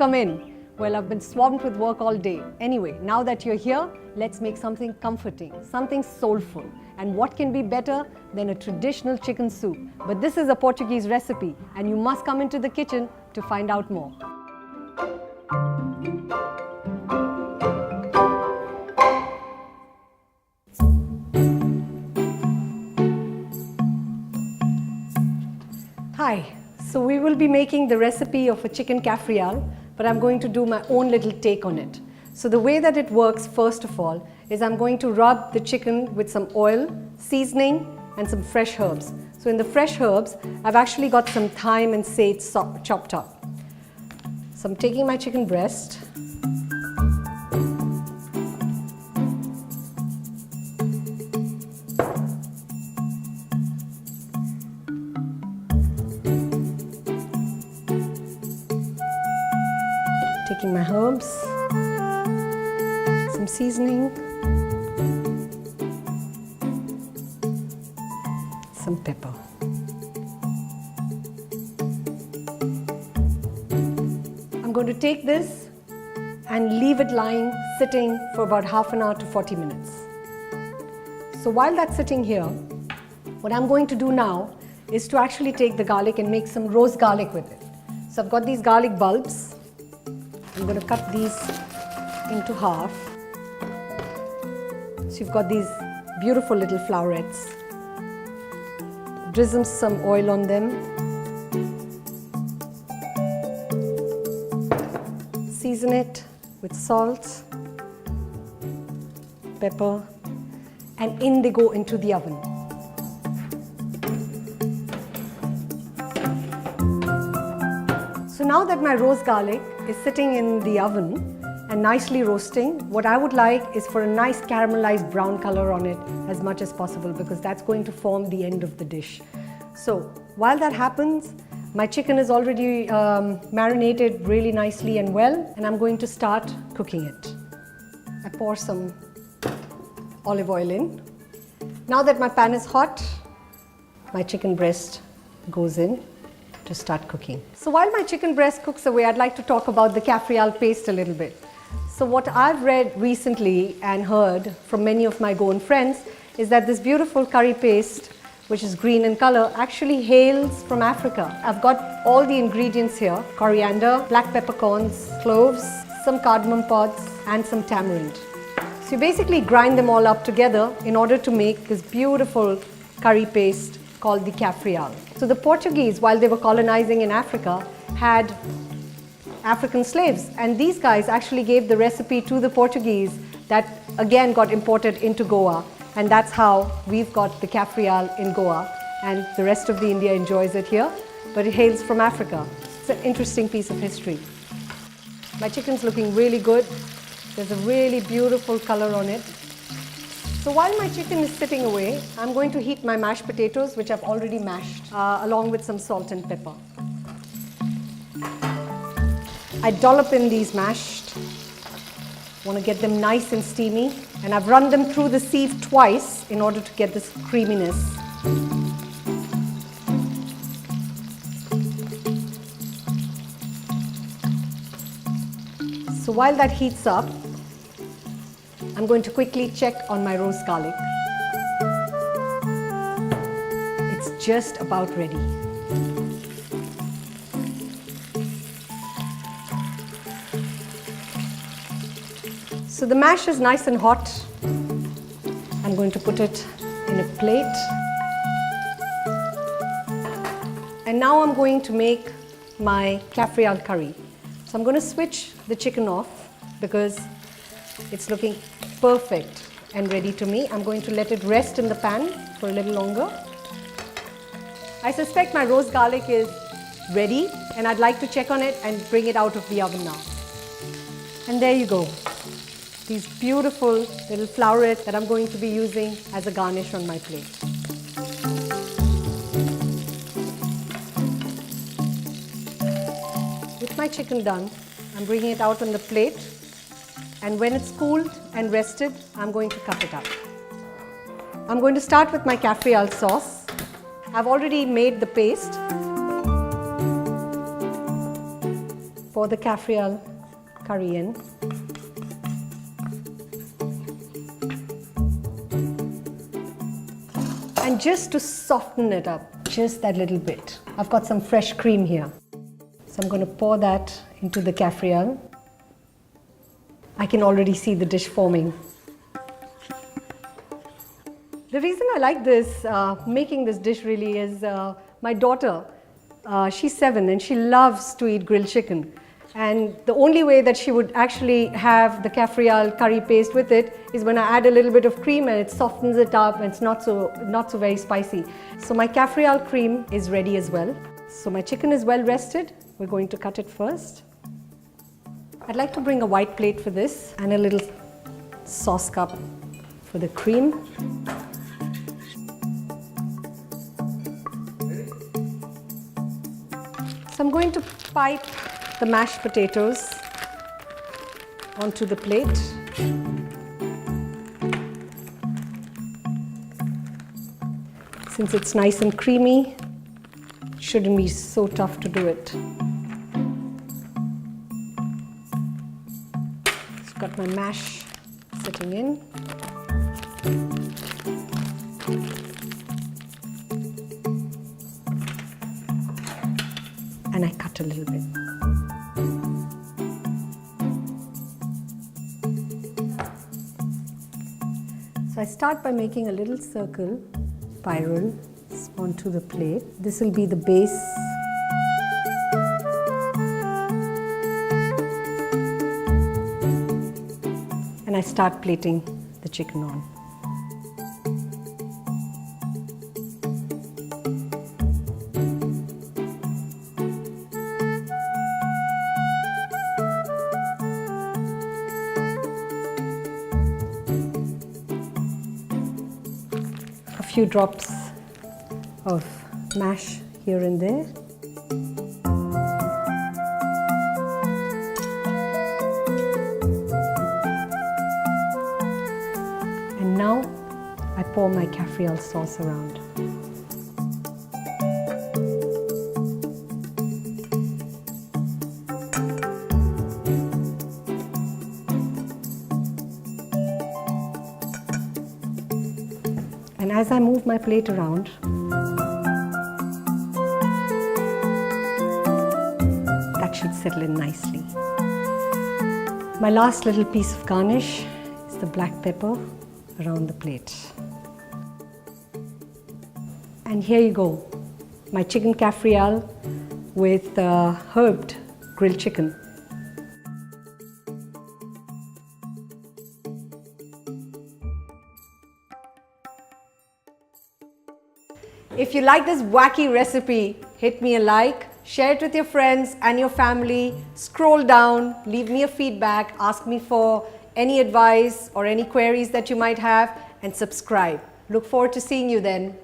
come in? Well, I've been swamped with work all day. Anyway, now that you're here, let's make something comforting, something soulful. And what can be better than a traditional chicken soup? But this is a Portuguese recipe, and you must come into the kitchen to find out more. Hi, so we will be making the recipe of a chicken cafreal, but I'm going to do my own little take on it. So the way that it works, first of all, is I'm going to rub the chicken with some oil, seasoning, and some fresh herbs. So in the fresh herbs, I've actually got some thyme and sage chopped up. So I'm taking my chicken breast, taking my herbs, some seasoning, some pepper. I'm going to take this and leave it lying, sitting for about half an hour to 40 minutes. So while that's sitting here, what I'm going to do now is to actually take the garlic and make some roast garlic with it. So I've got these garlic bulbs. I'm going to cut these into half. So you've got these beautiful little flowerets. Drizzle some oil on them. Season it with salt, pepper, and in they go into the oven. So now that my roast garlic is sitting in the oven and nicely roasting, what I would like is for a nice caramelized brown color on it as much as possible, because that's going to form the end of the dish. So while that happens, my chicken is already marinated really nicely and well, and I'm going to start cooking it. I pour some olive oil in. Now that my pan is hot, my chicken breast goes in to start cooking. So while my chicken breast cooks away, I'd like to talk about the caffreal paste a little bit. So what I've read recently and heard from many of my Goan friends is that this beautiful curry paste, which is green in color, actually hails from Africa. I've got all the ingredients here: coriander, black peppercorns, cloves, some cardamom pods, and some tamarind. So you basically grind them all up together in order to make this beautiful curry paste called the caffreal. So the Portuguese, while they were colonizing in Africa, had African slaves, and these guys actually gave the recipe to the Portuguese that again got imported into Goa, and that's how we've got the caffreal in Goa, and the rest of the India enjoys it here, but it hails from Africa. It's an interesting piece of history. My chicken's looking really good. There's a really beautiful color on it. So while my chicken is sitting away, I'm going to heat my mashed potatoes, which I've already mashed, along with some salt and pepper. I dollop in these mashed. Want to get them nice and steamy, and I've run them through the sieve twice in order to get this creaminess. So while that heats up, I'm going to quickly check on my roast garlic. It's just about ready. So the mash is nice and hot. I'm going to put it in a plate. And now I'm going to make my caffreal curry. So I'm going to switch the chicken off because it's looking perfect and ready to me. I'm going to let it rest in the pan for a little longer. I suspect my roast garlic is ready, and I'd like to check on it and bring it out of the oven now. And there you go. These beautiful little flowerets that I'm going to be using as a garnish on my plate. With my chicken done, I'm bringing it out on the plate, and when it's cooled and rested, I'm going to cut it up. I'm going to start with my caffreal sauce. I've already made the paste. Pour the caffreal curry in. And just to soften it up, just that little bit, I've got some fresh cream here. So I'm going to pour that into the caffreal. I can already see the dish forming. The reason I like this, making this dish really is my daughter, she's 7 and she loves to eat grilled chicken. And the only way that she would actually have the caffreal curry paste with it is when I add a little bit of cream and it softens it up and it's not so very spicy. So my caffreal cream is ready as well. So my chicken is well rested. We're going to cut it first. I'd like to bring a white plate for this and a little sauce cup for the cream. So I'm going to pipe the mashed potatoes onto the plate. Since it's nice and creamy, it shouldn't be so tough to do it. I've got my mash sitting in. And I cut a little bit. So I start by making a little circle, spiral, onto the plate. This will be the base. And I start plating the chicken on. A few drops of mash here and there. And now I pour my caffreal sauce around. And as I move my plate around, that should settle in nicely. My last little piece of garnish is the black pepper around the plate. And here you go, my chicken caffreal with herbed grilled chicken. If you like this wacky recipe, hit me a like, share it with your friends and your family, scroll down, leave me a feedback, ask me for any advice or any queries that you might have, and subscribe. Look forward to seeing you then.